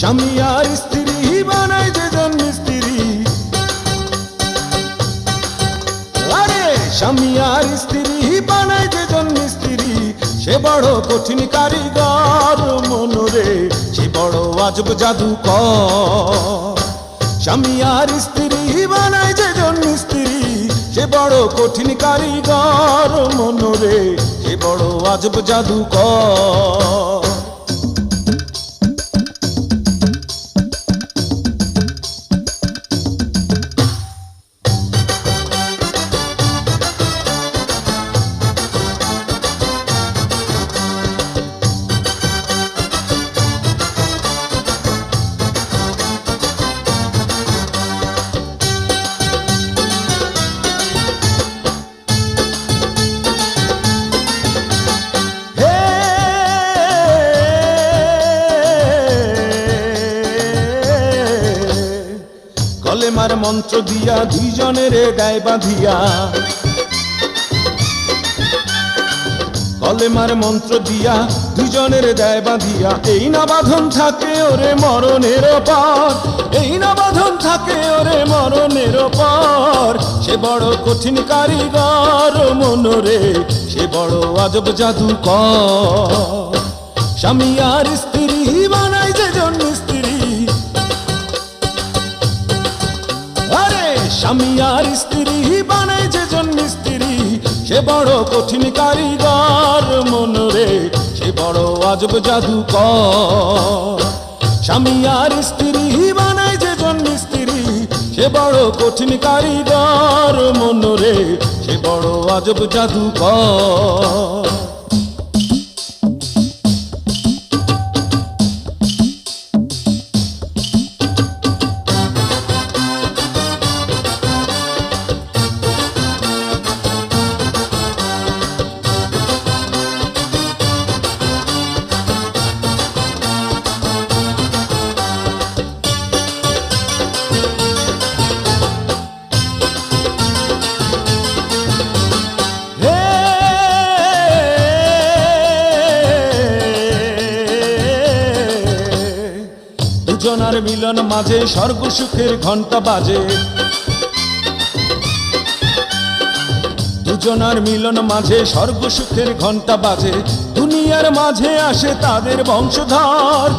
স্বামী আর স্ত্রী বানাই যেজন মিস্ত্রি, আরে স্বামী আর স্ত্রী বানাই যেজন মিস্ত্রি, সে বড় কঠিন কারিগর মনরে, সে বড় আজব জাদুকর। স্বামী আর স্ত্রী বানাই যেজন মিস্ত্রি, সে বড় কঠিন কারিগর মনরে, সে বড় আজব জাদুকর। কলেমার মন্ত্র দিয়া দুইজনের গায়ে বাঁধিয়া, কলেমার মন্ত্র দিয়া দুইজনের গায়ে বাঁধিয়া, এই না বাঁধন থাকে ওরে মরণের পর, এই না বাঁধন থাকে ওরে মরণের পর। সে বড় কঠিন কারিগর মনরে, সে বড় আজব জাদুকর। স্বামী আর স্ত্রী বানাই যেজন মিস্ত্রি, স্বামী আর স্ত্রী বানাই যেজন মিস্ত্রি, সে বড় কঠিন কারিগর মনরে, সে বড় আজব জাদুকর। স্বামী আর স্ত্রী বানাই যেজন মিস্ত্রি, সে বড় কঠিন কারিগর মনরে, সে বড় আজব জাদুকর। দুজনার মিলন মাঝে স্বর্গ সুখের ঘন্টা বাজে, দুজনার মিলন মাঝে স্বর্গ সুখের ঘন্টা বাজে। দুনিয়ার মাঝে আসে তাদের বংশধর,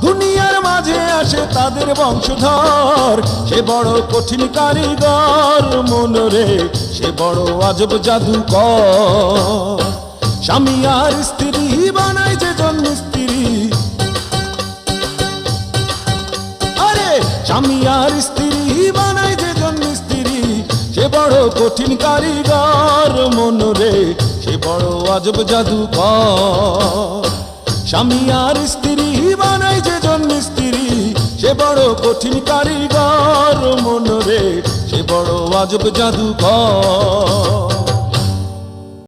দুনিয়ার মাঝে আসে তাদের বংশধর। সে বড় কঠিন কারিগর মনরে, সে বড় আজব জাদুকর। স্বামী আর স্ত্রী বানাই যেজন মিস্ত্রি, স্বামী আর স্ত্রী বানাই যেজন মিস্ত্রি, সে বড় কঠিন কারিগর মনরে, সে বড় আজব জাদুকর। স্বামী আর স্ত্রী বানাই যেজন মিস্ত্রি, সে বড় কঠিন কারিগর মনরে, সে বড় আজব জাদুকর।